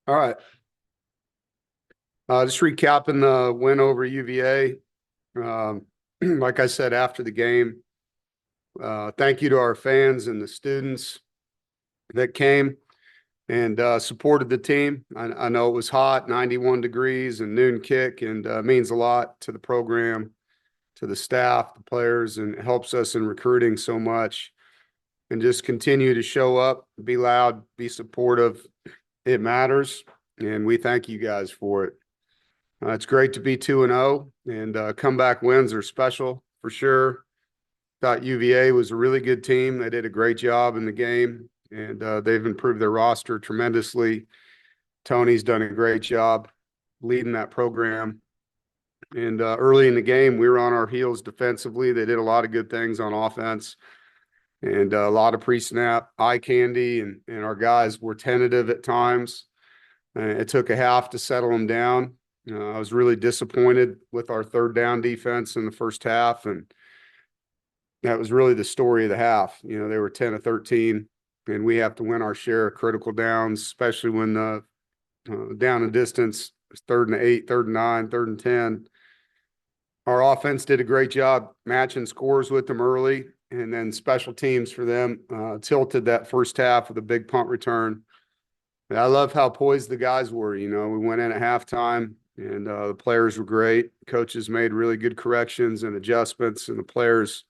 All right. Just recapping the win over UVA. Like I said after the game, thank you to our fans and the students that came and supported the team. I know it was hot, 91 degrees and noon kick, and means a lot to the program, to the staff, the players, and it helps us in recruiting so much. And just continue to show up, be loud, be supportive. It matters, and we thank you guys for it. It's great to be 2-0, and comeback wins are special for sure. Thought UVA was a really good team. They did a great job in the game, and they've improved their roster tremendously. Tony's done a great job leading that program. And early in the game, we were on our heels defensively. They did a lot of good things on offense and a lot of pre-snap eye candy, and our guys were tentative at times. It took a half to settle them down. I was really disappointed with our third down defense in the first half, and that was really the story of the half. They were 10 of 13, and we have to win our share of critical downs, especially when the down and distance is 3rd and 8, 3rd and 9, 3rd and 10. Our offense did a great job matching scores with them early, and then special teams for them tilted that first half with a big punt return. And I love how poised the guys were. We went in at halftime, and the players were great. Coaches made really good corrections and adjustments, and the players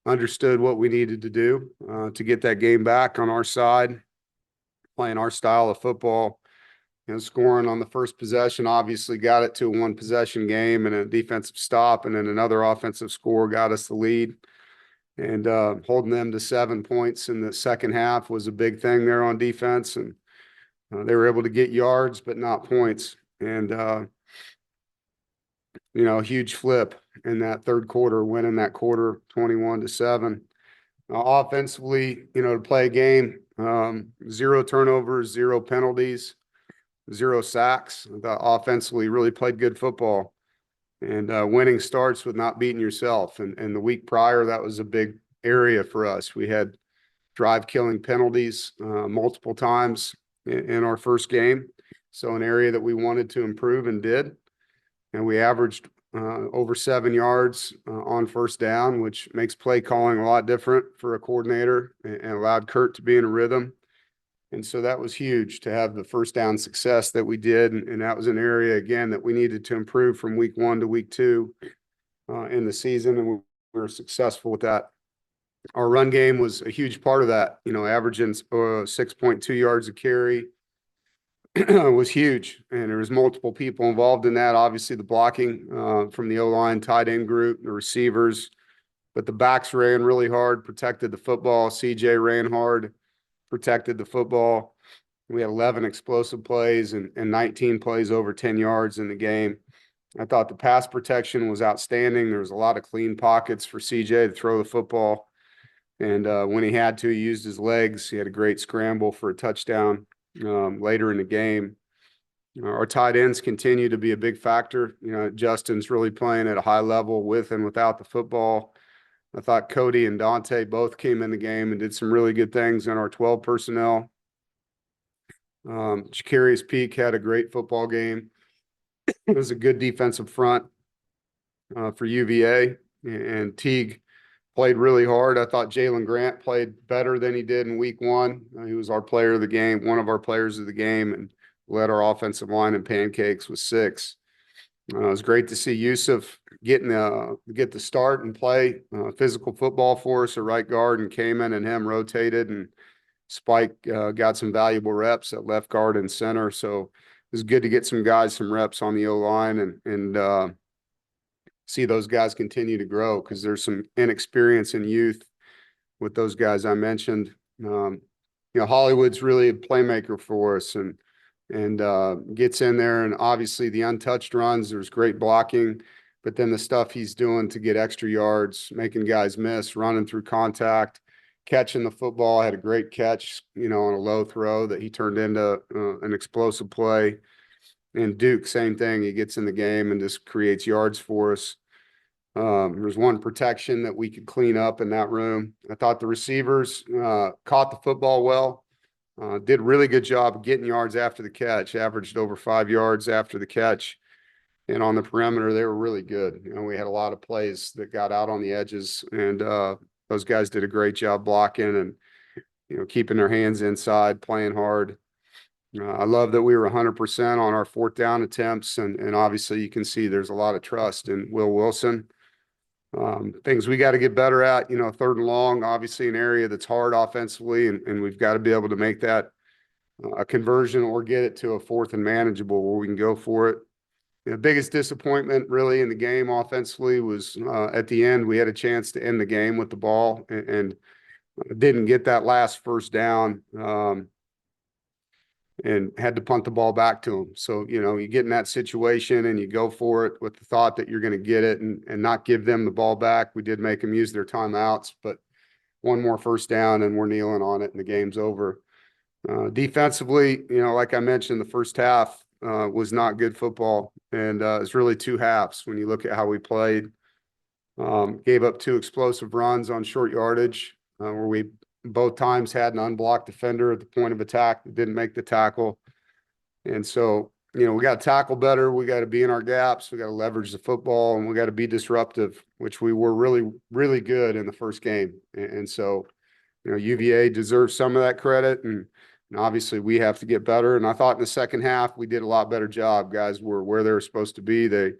understood what we needed to do to get that game back on our side, playing our style of football. Scoring on the first possession obviously got it to a one-possession game, and a defensive stop and then another offensive score got us the lead. And holding them to 7 points in the second half was a big thing there on defense, and they were able to get yards but not points. And a huge flip in that third quarter, winning that quarter 21-7. Offensively, to play a game, 0 turnovers, 0 penalties, 0 sacks. The offensively really played good football. And winning starts with not beating yourself. And the week prior, that was a big area for us. We had drive-killing penalties multiple times in our first game. So an area that we wanted to improve and did. And we averaged over 7 yards on first down, which makes play calling a lot different for a coordinator and allowed Kurt to be in a rhythm. And so that was huge to have the first down success that we did. And that was an area, again, that we needed to improve from week 1 to week 2 in the season. And we were successful with that. Our run game was a huge part of that, averaging 6.2 yards a carry. Was huge, and there was multiple people involved in that. Obviously, the blocking from the O-line, tight end group, the receivers, but the backs ran really hard, protected the football. CJ ran hard, protected the football. We had 11 explosive plays and 19 plays over 10 yards in the game. I thought the pass protection was outstanding. There was a lot of clean pockets for CJ to throw the football, and when he had to, he used his legs. He had a great scramble for a touchdown later in the game. Our tight ends continue to be a big factor. Justin's really playing at a high level with and without the football. I thought Cody and Dante both came in the game and did some really good things in our 12 personnel. Shakarius Peak had a great football game. It was a good defensive front for UVA, and Teague played really hard. I thought Jalen Grant played better than he did in week 1. He was our player of the game, one of our players of the game, and led our offensive line in pancakes with 6. It was great to see Yusuf get the start and play physical football for us at right guard, and Kamen and him rotated, and Spike got some valuable reps at left guard and center. So it was good to get some reps on the O-line and see those guys continue to grow, because there's some inexperience in youth with those guys I mentioned. Hollywood's really a playmaker for us and gets in there, and obviously the untouched runs, there's great blocking, but then the stuff he's doing to get extra yards, making guys miss, running through contact, catching the football, had a great catch, on a low throw that he turned into an explosive play. And Duke, same thing. He gets in the game and just creates yards for us. There's one protection that we could clean up in that room. I thought the receivers caught the football well, did a really good job of getting yards after the catch, averaged over 5 yards after the catch. And on the perimeter, they were really good. We had a lot of plays that got out on the edges, and those guys did a great job blocking and, keeping their hands inside, playing hard. I love that we were 100% on our fourth down attempts, and obviously you can see there's a lot of trust in Will Wilson. Things we got to get better at, third and long, obviously an area that's hard offensively, and we've got to be able to make that a conversion or get it to a fourth and manageable where we can go for it. The biggest disappointment really in the game offensively was at the end. We had a chance to end the game with the ball and didn't get that last first down and had to punt the ball back to them. So, you get in that situation and you go for it with the thought that you're going to get it and not give them the ball back. We did make them use their timeouts, but one more first down and we're kneeling on it and the game's over. Defensively, like I mentioned, the first half was not good football. And it's really two halves when you look at how we played. Gave up 2 explosive runs on short yardage where we both times had an unblocked defender at the point of attack that didn't make the tackle. And so, we got to tackle better. We got to be in our gaps. We got to leverage the football and we got to be disruptive, which we were really, really good in the first game. And so, UVA deserves some of that credit. And obviously we have to get better. And I thought in the second half, we did a lot better job. Guys were where they were supposed to be. They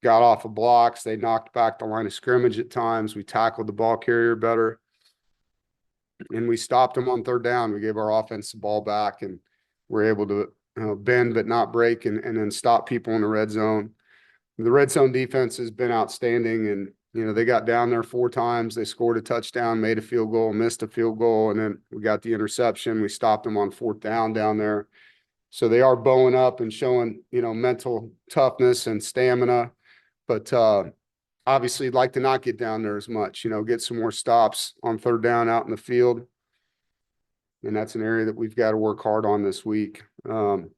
got off of blocks. They knocked back the line of scrimmage at times. We tackled the ball carrier better. And we stopped them on third down. We gave our offense the ball back and we're able to bend but not break and then stop people in the red zone. The red zone defense has been outstanding. And, they got down there 4 times. They scored a touchdown, made a field goal, missed a field goal, and then we got the interception. We stopped them on fourth down there. So they are bowing up and showing, mental toughness and stamina. But obviously, I'd like to not get down there as much, get some more stops on third down out in the field. And that's an area that we've got to work hard on this week. The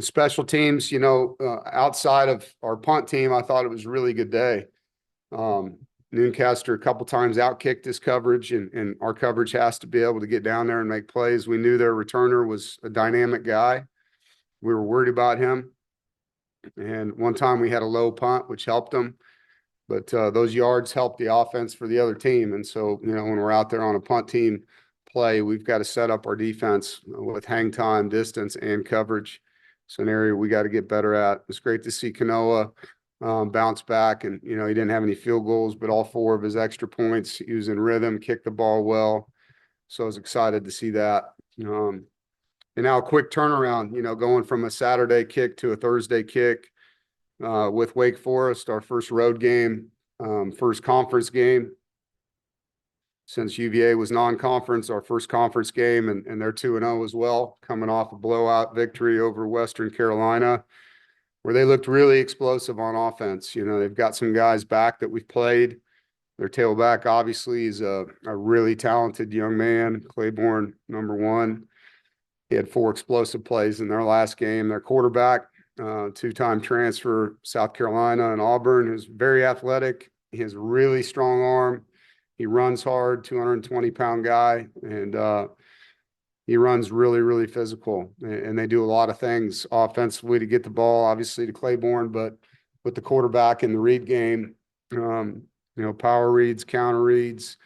special teams, outside of our punt team, I thought it was a really good day. Nooncaster a couple times outkicked his coverage and our coverage has to be able to get down there and make plays. We knew their returner was a dynamic guy. We were worried about him. And one time we had a low punt, which helped them. But those yards helped the offense for the other team. And so, when we're out there on a punt team play, we've got to set up our defense with hang time, distance, and coverage. It's an area we got to get better at. It's great to see Kanoa bounce back and, he didn't have any field goals, but all 4 of his extra points, he was in rhythm, kicked the ball well. So I was excited to see that. And now a quick turnaround, going from a Saturday kick to a Thursday kick with Wake Forest, our first road game, first conference game. Since UVA was non-conference, our first conference game, and they're 2-0 as well, coming off a blowout victory over Western Carolina, where they looked really explosive on offense. They've got some guys back that we've played. Their tailback, obviously, is a really talented young man, Claiborne, number 1. He had 4 explosive plays in their last game. Their quarterback, 2-time transfer, South Carolina and Auburn, is very athletic. He has a really strong arm. He runs hard, 220-pound guy, and he runs really, really physical. And they do a lot of things offensively to get the ball, obviously, to Claiborne, but with the quarterback in the read game, power reads, counter reads,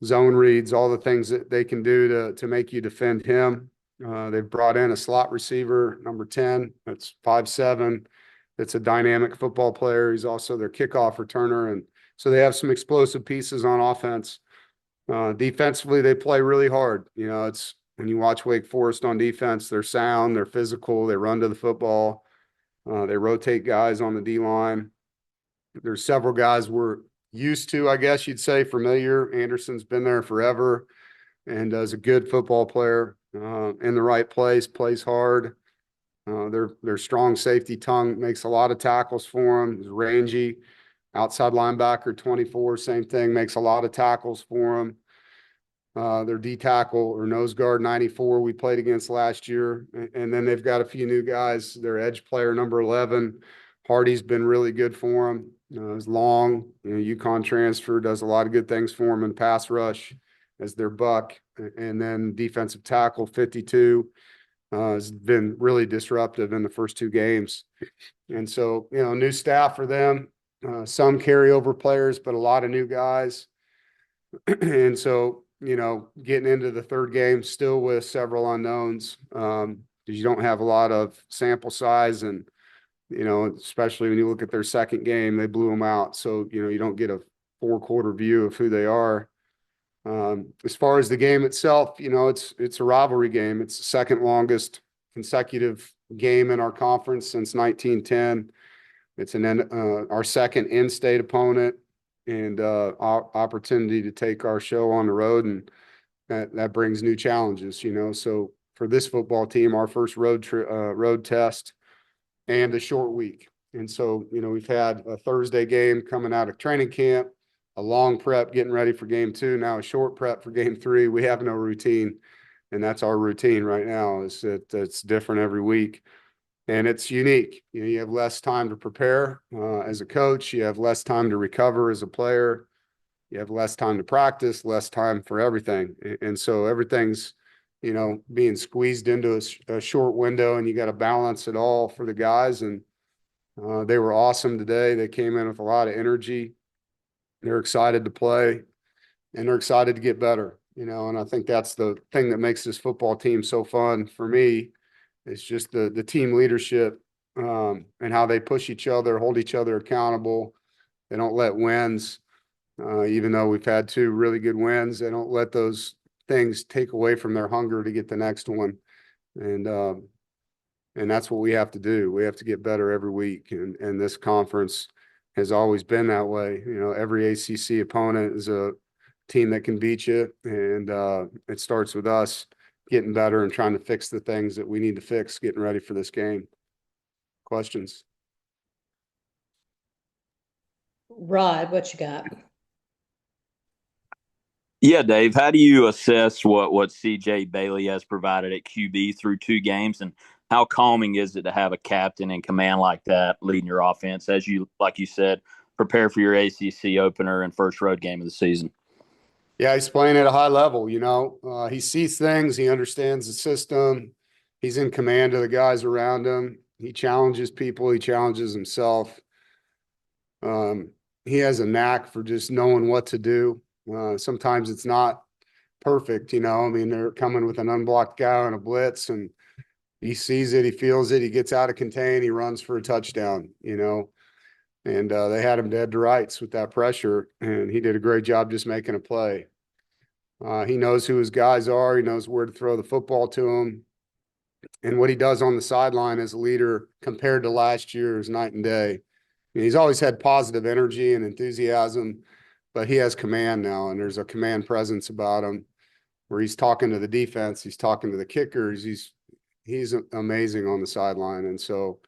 zone reads, all the things that they can do to make you defend him. They've brought in a slot receiver, number 10. That's 5'7". That's a dynamic football player. He's also their kickoff returner. And so they have some explosive pieces on offense. Defensively, they play really hard. It's when you watch Wake Forest on defense, they're sound, they're physical, they run to the football. They rotate guys on the D-line. There's several guys we're used to, I guess you'd say, familiar. Anderson's been there forever and is a good football player. In the right place, plays hard. Their strong safety tongue makes a lot of tackles for him. He's rangy. Outside linebacker, 24, same thing, makes a lot of tackles for him. Their D tackle or nose guard, 94, we played against last year. And then they've got a few new guys. Their edge player, number 11, Hardy's been really good for them. Is long. UConn transfer, does a lot of good things for him in pass rush as their buck. And then defensive tackle 52 has been really disruptive in the first two games. And so, new staff for them, some carryover players, but a lot of new guys. And so, getting into the third game still with several unknowns, because you don't have a lot of sample size. And, especially when you look at their second game, they blew them out. So, you don't get a 4-quarter view of who they are. As far as the game itself, it's a rivalry game. It's the second longest consecutive game in our conference since 1910. It's our second in-state opponent, and opportunity to take our show on the road, and that brings new challenges. So for this football team, our first road test and a short week. And so, we've had a Thursday game coming out of training camp, a long prep getting ready for game 2, now a short prep for game 3. We have no routine, and that's our routine right now. It's different every week, and it's unique. You have less time to prepare as a coach. You have less time to recover as a player. You have less time to practice, less time for everything. And so everything's, being squeezed into a short window, and you got to balance it all for the guys. And they were awesome today. They came in with a lot of energy. They're excited to play, and they're excited to get better, and I think that's the thing that makes this football team so fun for me. It's just the team leadership, and how they push each other, hold each other accountable. They don't let wins, even though we've had 2 really good wins, they don't let those things take away from their hunger to get the next one. And that's what we have to do. We have to get better every week. And this conference has always been that way. Every ACC opponent is a team that can beat you. And it starts with us getting better and trying to fix the things that we need to fix, getting ready for this game. Questions? Rod, what you got? Yeah, Dave, how do you assess what CJ Bailey has provided at QB through 2 games, and how calming is it to have a captain in command like that leading your offense as you, like you said, prepare for your ACC opener and first road game of the season? Yeah, he's playing at a high level. He sees things, he understands the system, he's in command of the guys around him. He challenges people, he challenges himself. He has a knack for just knowing what to do. Sometimes it's not perfect, I mean, they're coming with an unblocked guy on a blitz, and he sees it, he feels it, he gets out of contain, he runs for a touchdown, and they had him dead to rights with that pressure, and he did a great job just making a play. He knows who his guys are, he knows where to throw the football to them, and what he does on the sideline as a leader compared to last year is night and day. He's always had positive energy and enthusiasm, but he has command now, and there's a command presence about him where he's talking to the defense, he's talking to the kickers, he's amazing on the sideline. And so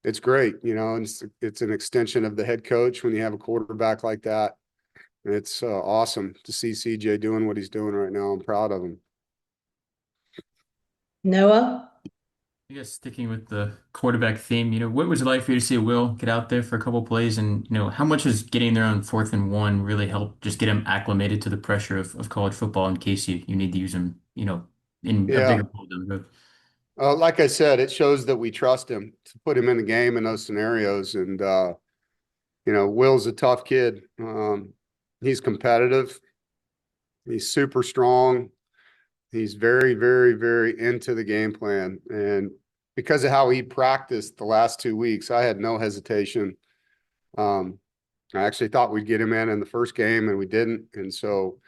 it's great, and it's an extension of the head coach when you have a quarterback like that. And it's awesome to see CJ doing what he's doing right now. I'm proud of him. Noah? I guess sticking with the quarterback theme, what was it like for you to see Will get out there for a couple plays? And, how much is getting there on 4th and 1 really help just get him acclimated to the pressure of college football in case you need to use him, in a Yeah. bigger role down the road? Like I said, it shows that we trust him to put him in the game in those scenarios. And, Will's a tough kid. He's competitive. He's super strong. He's very, very, very into the game plan. And because of how he practiced the last 2 weeks, I had no hesitation. I actually thought we'd get him in the first game, and we didn't. And so,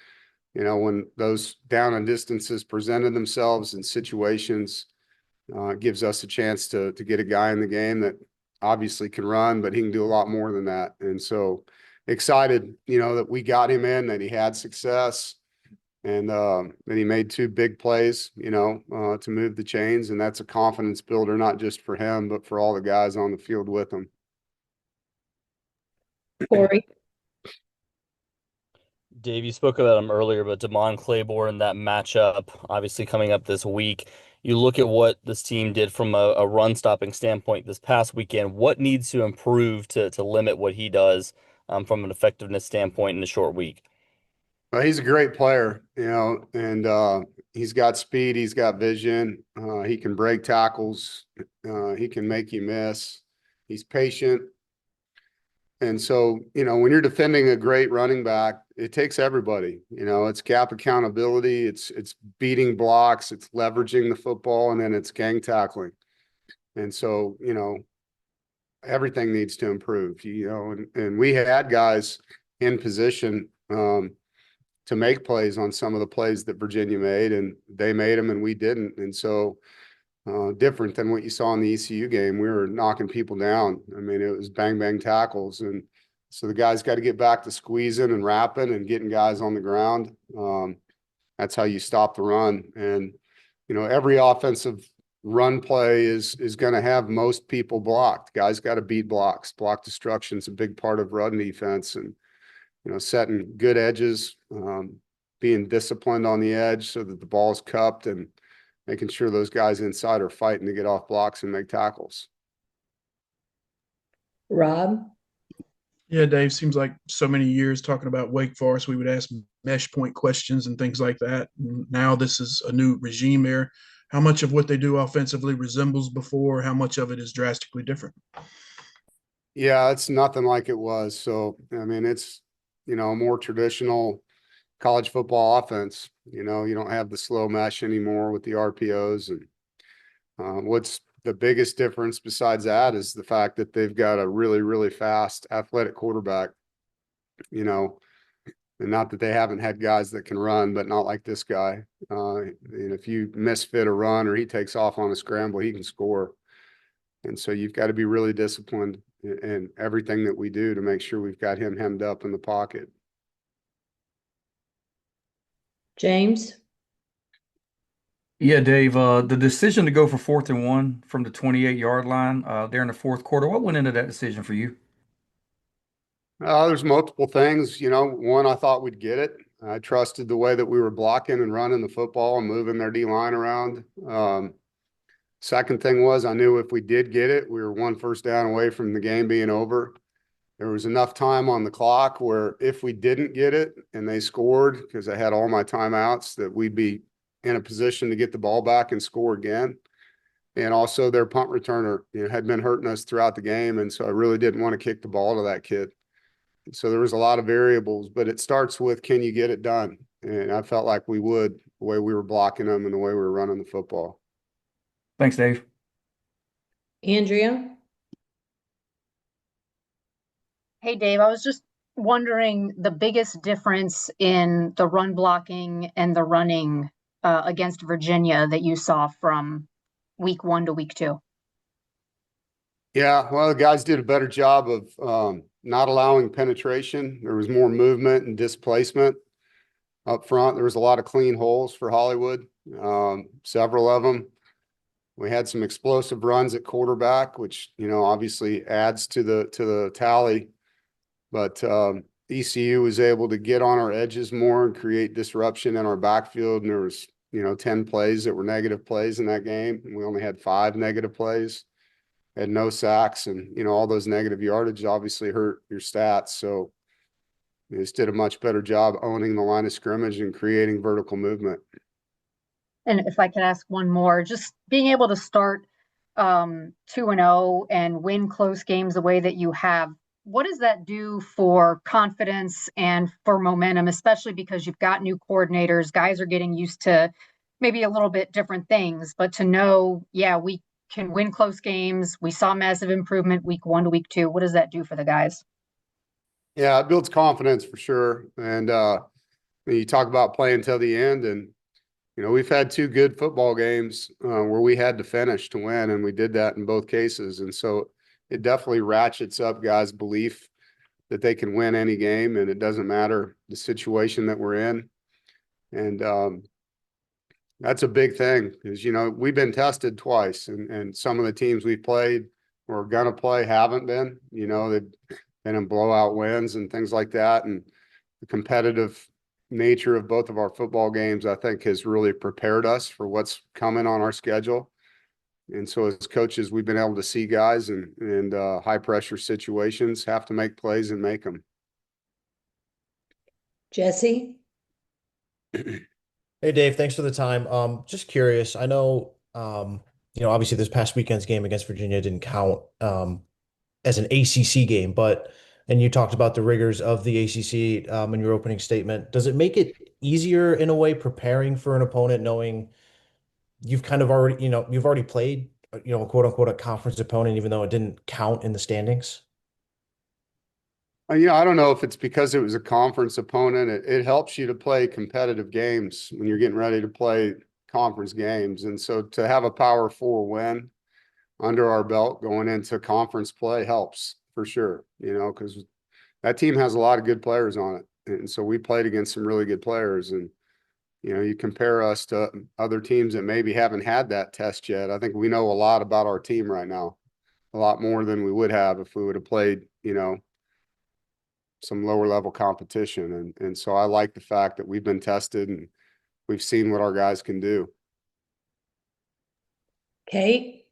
when those down and distances presented themselves in situations, it gives us a chance to get a guy in the game that obviously can run, but he can do a lot more than that. And so excited, that we got him in, that he had success, and that he made 2 big plays, to move the chains. And that's a confidence builder, not just for him, but for all the guys on the field with him. Corey? Dave, you spoke about him earlier, but Damon Claiborne, that matchup, obviously coming up this week. You look at what this team did from a run stopping standpoint this past weekend. What needs to improve to limit what he does from an effectiveness standpoint in a short week? He's a great player, and he's got speed, he's got vision, he can break tackles, he can make you miss. He's patient. And so, when you're defending a great running back, it takes everybody. It's gap accountability, it's beating blocks, it's leveraging the football, and then it's gang tackling. And so, everything needs to improve, and we had guys in position to make plays on some of the plays that Virginia made, and they made them and we didn't. And so different than what you saw in the ECU game, we were knocking people down. I mean, it was bang, bang tackles. And so the guys got to get back to squeezing and wrapping and getting guys on the ground. That's how you stop the run. And, every offensive run play is going to have most people blocked. Guys got to beat blocks. Block destruction is a big part of run defense. And, setting good edges, being disciplined on the edge so that the ball's cupped, and making sure those guys inside are fighting to get off blocks and make tackles. Rob? Yeah, Dave, seems like so many years talking about Wake Forest, we would ask mesh point questions and things like that. Now this is a new regime there. How much of what they do offensively resembles before? How much of it is drastically different? Yeah, it's nothing like it was. So, I mean, it's, a more traditional college football offense. You don't have the slow mesh anymore with the RPOs. And what's the biggest difference besides that is the fact that they've got a really, really fast athletic quarterback, and not that they haven't had guys that can run, but not like this guy. And if you misfit a run or he takes off on a scramble, he can score. And so you've got to be really disciplined in everything that we do to make sure we've got him hemmed up in the pocket. James? Yeah, Dave, the decision to go for 4th and 1 from the 28-yard line there in the fourth quarter, what went into that decision for you? There's multiple things. One, I thought we'd get it. I trusted the way that we were blocking and running the football and moving their D-line around. Second thing was I knew if we did get it, we were 1 first down away from the game being over. There was enough time on the clock where if we didn't get it and they scored, because I had all my timeouts, that we'd be in a position to get the ball back and score again. And also their punt returner, had been hurting us throughout the game. And so I really didn't want to kick the ball to that kid. So there was a lot of variables, but it starts with, can you get it done? And I felt like we would, the way we were blocking them and the way we were running the football. Thanks, Dave. Andrea? Hey, Dave, I was just wondering the biggest difference in the run blocking and the running against Virginia that you saw from week 1 to week 2. Yeah, well, the guys did a better job of not allowing penetration. There was more movement and displacement up front. There was a lot of clean holes for Hollywood, several of them. We had some explosive runs at quarterback, which, obviously adds to the tally. But ECU was able to get on our edges more and create disruption in our backfield. And there was, 10 plays that were negative plays in that game. We only had 5 negative plays, had no sacks, and, all those negative yardage obviously hurt your stats. So they just did a much better job owning the line of scrimmage and creating vertical movement. And if I could ask one more, just being able to start 2-0 and win close games the way that you have, what does that do for confidence and for momentum, especially because you've got new coordinators, guys are getting used to maybe a little bit different things, but to know, yeah, we can win close games. We saw massive improvement week 1 to week 2. What does that do for the guys? Yeah, it builds confidence for sure. And you talk about playing till the end, and we've had 2 good football games where we had to finish to win, and we did that in both cases. And so it definitely ratchets up guys' belief that they can win any game, and it doesn't matter the situation that we're in. And that's a big thing because, we've been tested twice, and some of the teams we've played or going to play haven't been. They've been in blowout wins and things like that. And the competitive nature of both of our football games, I think, has really prepared us for what's coming on our schedule. And so as coaches, we've been able to see guys in high pressure situations have to make plays and make them. Jesse? Hey Dave, thanks for the time. Just curious. I know, obviously this past weekend's game against Virginia didn't count as an ACC game, and you talked about the rigors of the ACC in your opening statement. Does it make it easier in a way preparing for an opponent, knowing you've kind of already, you've already played, quote unquote, a conference opponent, even though it didn't count in the standings? I don't know if it's because it was a conference opponent. It helps you to play competitive games when you're getting ready to play conference games. And so to have a Power Four win under our belt going into conference play helps for sure, because that team has a lot of good players on it. And so we played against some really good players. And, you compare us to other teams that maybe haven't had that test yet. I think we know a lot about our team right now, a lot more than we would have if we would have played, some lower level competition. And so I like the fact that we've been tested and we've seen what our guys can do. Kate?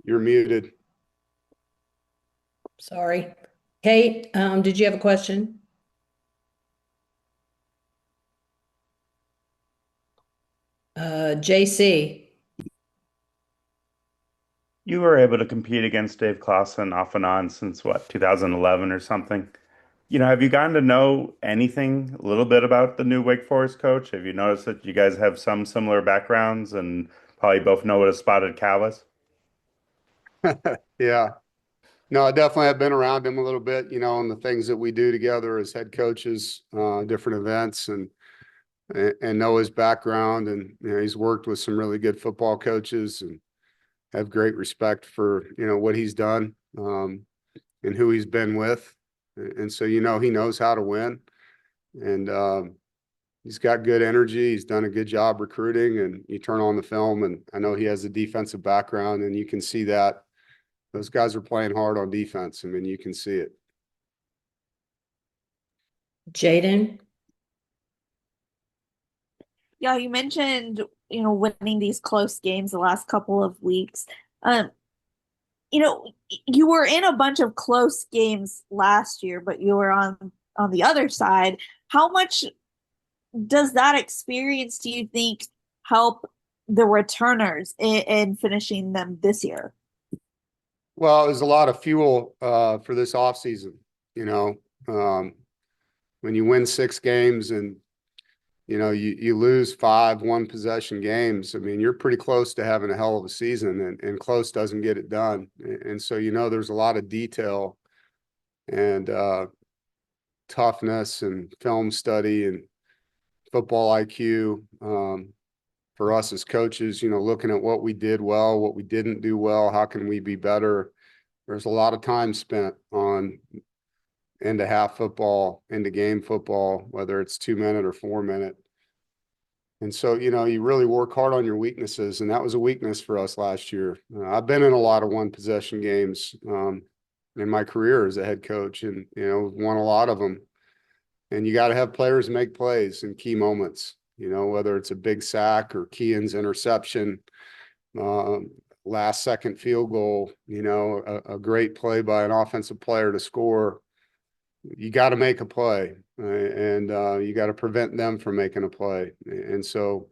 You're muted. Sorry. Kate, did you have a question? JC? You were able to compete against Dave Clawson off and on since what, 2011 or something? Have you gotten to know anything a little bit about the new Wake Forest coach? Have you noticed that you guys have some similar backgrounds and probably both know what a spotted cow is? Yeah. No, I definitely have been around him a little bit, and the things that we do together as head coaches, different events and know his background. And, he's worked with some really good football coaches and have great respect for, what he's done, and who he's been with. And so, he knows how to win, and he's got good energy. He's done a good job recruiting, and you turn on the film and I know he has a defensive background and you can see that those guys are playing hard on defense. I mean, you can see it. Jaden? Yeah, you mentioned, winning these close games the last couple of weeks. You were in a bunch of close games last year, but you were on the other side. How much does that experience, do you think, help the returners in finishing them this year? Well, it was a lot of fuel for this offseason, when you win 6 games and you lose 5 one-possession games. I mean, you're pretty close to having a hell of a season, and close doesn't get it done. And so, there's a lot of detail and toughness and film study and football IQ for us as coaches, looking at what we did well, what we didn't do well, how can we be better. There's a lot of time spent on end of half football, end of game football, whether it's 2-minute or 4-minute. And so, you really work hard on your weaknesses, and that was a weakness for us last year. I've been in a lot of one-possession games in my career as a head coach, and, won a lot of them. And you got to have players make plays in key moments, whether it's a big sack or Kean's interception, last second field goal, a great play by an offensive player to score. You got to make a play, and you got to prevent them from making a play. And so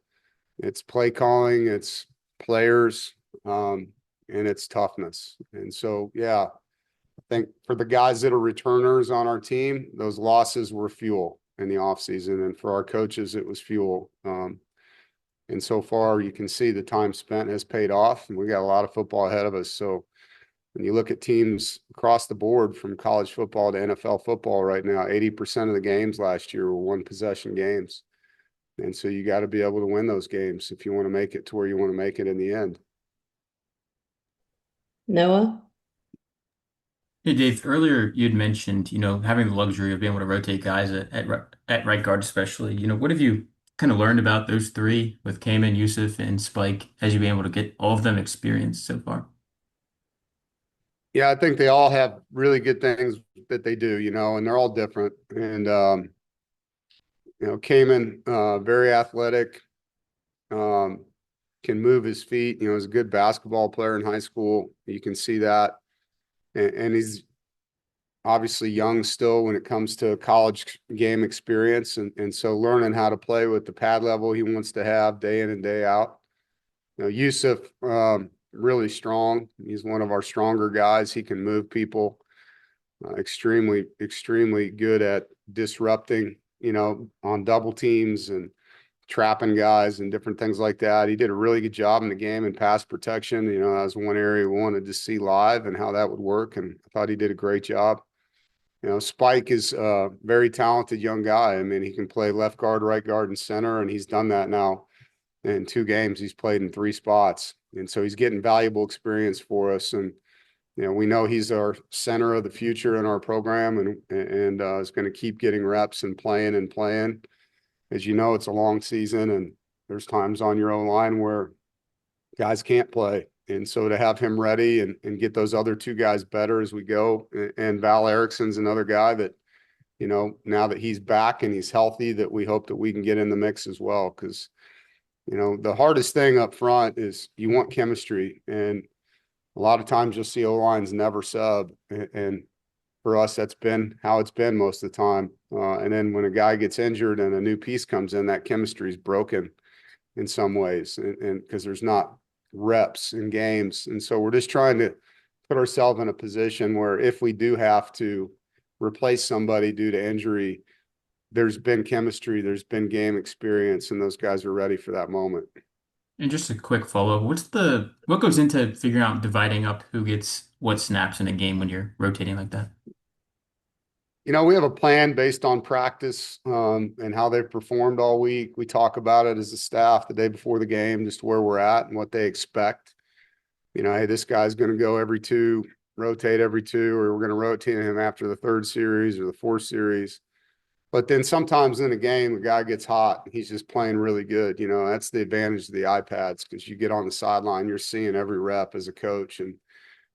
it's play calling, it's players, and it's toughness. And so, yeah, I think for the guys that are returners on our team, those losses were fuel in the offseason. And for our coaches, it was fuel. And so far, you can see the time spent has paid off, and we got a lot of football ahead of us. So when you look at teams across the board from college football to NFL football right now, 80% of the games last year were one-possession games. And so you got to be able to win those games if you want to make it to where you want to make it in the end. Noah? Hey Dave, earlier you'd mentioned, having the luxury of being able to rotate guys at right guard especially. What have you kind of learned about those three with Kaman, Yusuf, and Spike as you've been able to get all of them experience so far? Yeah, I think they all have really good things that they do, and they're all different. And, Cayman, very athletic, um, can move his feet, he's a good basketball player in high school. You can see that. And he's obviously young still when it comes to college game experience. And so learning how to play with the pad level he wants to have day in and day out. Yusuf, really strong. He's one of our stronger guys. He can move people. Extremely, extremely good at disrupting, on double teams and trapping guys and different things like that. He did a really good job in the game in pass protection. That was one area we wanted to see live and how that would work. And I thought he did a great job. Spike is a very talented young guy. I mean, he can play left guard, right guard, and center, and he's done that now in 2 games. He's played in 3 spots. And so he's getting valuable experience for us. And we know he's our center of the future in our program, and is going to keep getting reps and playing and playing. As you know, it's a long season, and there's times on your own line where guys can't play. And so to have him ready and get those other 2 guys better as we go, and Val Erickson's another guy that, now that he's back and he's healthy, that we hope that we can get in the mix as well. Because, the hardest thing up front is you want chemistry, and a lot of times you'll see O-lines never sub, and for us, that's been how it's been most of the time. And then when a guy gets injured and a new piece comes in, that chemistry is broken in some ways, and because there's not reps in games. And so we're just trying to put ourselves in a position where if we do have to replace somebody due to injury, there's been chemistry, there's been game experience, and those guys are ready for that moment. And just a quick follow-up, what goes into figuring out dividing up who gets what snaps in a game when you're rotating like that? We have a plan based on practice, and how they've performed all week. We talk about it as a staff the day before the game, just where we're at and what they expect. Hey, this guy's going to go every 2, rotate every 2, or we're going to rotate him after the 3rd series or the 4th series. But then sometimes in a game, the guy gets hot. He's just playing really good. That's the advantage of the iPads, because you get on the sideline, you're seeing every rep as a coach. And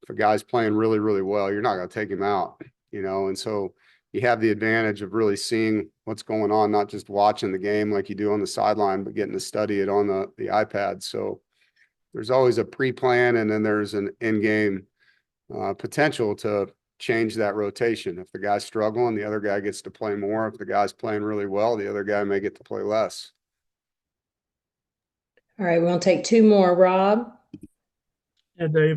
if a guy's playing really, really well, you're not going to take him out, and so you have the advantage of really seeing what's going on, not just watching the game like you do on the sideline, but getting to study it on the iPad. So there's always a pre-plan, and then there's an in-game potential to change that rotation. If the guy's struggling, the other guy gets to play more. If the guy's playing really well, the other guy may get to play less. All right, we'll take 2 more. Rob? Yeah, Dave,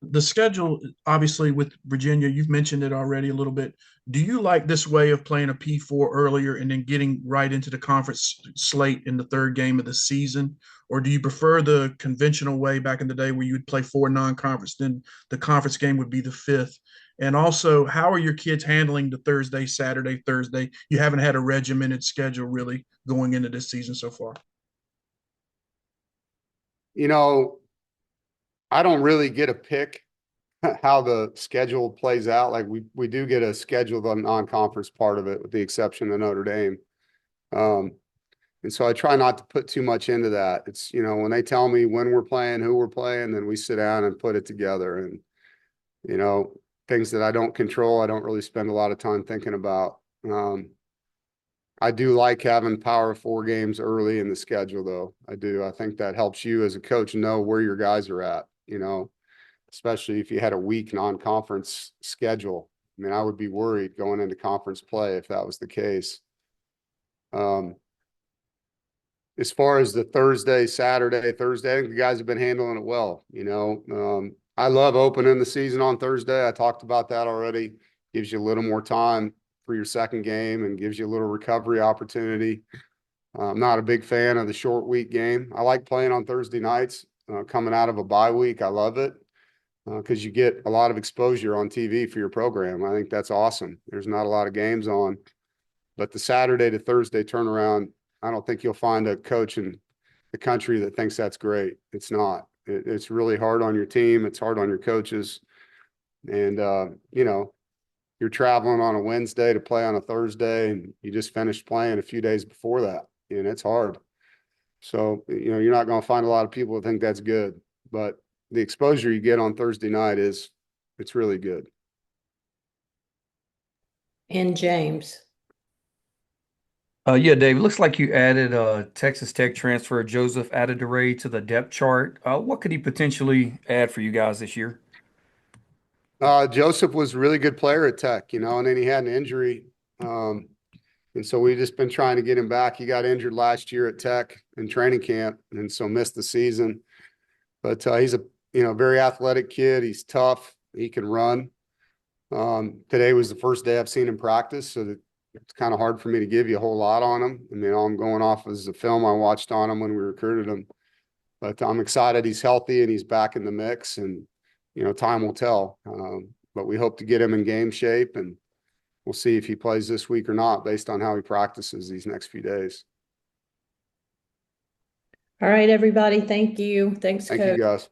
the schedule, obviously with Virginia, you've mentioned it already a little bit. Do you like this way of playing a P4 earlier and then getting right into the conference slate in the 3rd game of the season? Or do you prefer the conventional way back in the day where you would play 4 non-conference, then the conference game would be the 5th? And also, how are your kids handling the Thursday, Saturday, Thursday? You haven't had a regimented schedule really going into this season so far. I don't really get a pick how the schedule plays out. Like we do get a schedule on non-conference part of it, with the exception of Notre Dame. And so I try not to put too much into that. It's, when they tell me when we're playing, who we're playing, then we sit down and put it together. And, things that I don't control, I don't really spend a lot of time thinking about. I do like having Power 4 games early in the schedule, though. I do. I think that helps you as a coach know where your guys are at, especially if you had a weak non-conference schedule. I mean, I would be worried going into conference play if that was the case. As far as the Thursday, Saturday, Thursday, I think the guys have been handling it well. I love opening the season on Thursday. I talked about that already. Gives you a little more time for your 2nd game and gives you a little recovery opportunity. I'm not a big fan of the short week game. I like playing on Thursday nights, coming out of a bye week. I love it because you get a lot of exposure on TV for your program. I think that's awesome. There's not a lot of games on, but the Saturday to Thursday turnaround, I don't think you'll find a coach in the country that thinks that's great. It's not. It's really hard on your team. It's hard on your coaches. And, you're traveling on a Wednesday to play on a Thursday, and you just finished playing a few days before that, and it's hard. So, you're not going to find a lot of people that think that's good, but the exposure you get on Thursday night is It's really good. And James. Yeah, Dave, it looks like you added Texas Tech transfer Joseph Adederay to the depth chart. What could he potentially add for you guys this year? Joseph was a really good player at Tech, and then he had an injury. And so we've just been trying to get him back. He got injured last year at Tech in training camp, and so missed the season. But he's a very athletic kid. He's tough. He can run. Today was the first day I've seen him practice, so it's kind of hard for me to give you a whole lot on him. I mean, all I'm going off is the film I watched on him when we recruited him. But I'm excited he's healthy and he's back in the mix, and time will tell. But we hope to get him in game shape, and we'll see if he plays this week or not based on how he practices these next few days. All right, everybody. Thank you. Thanks, Thank Coach. you, guys.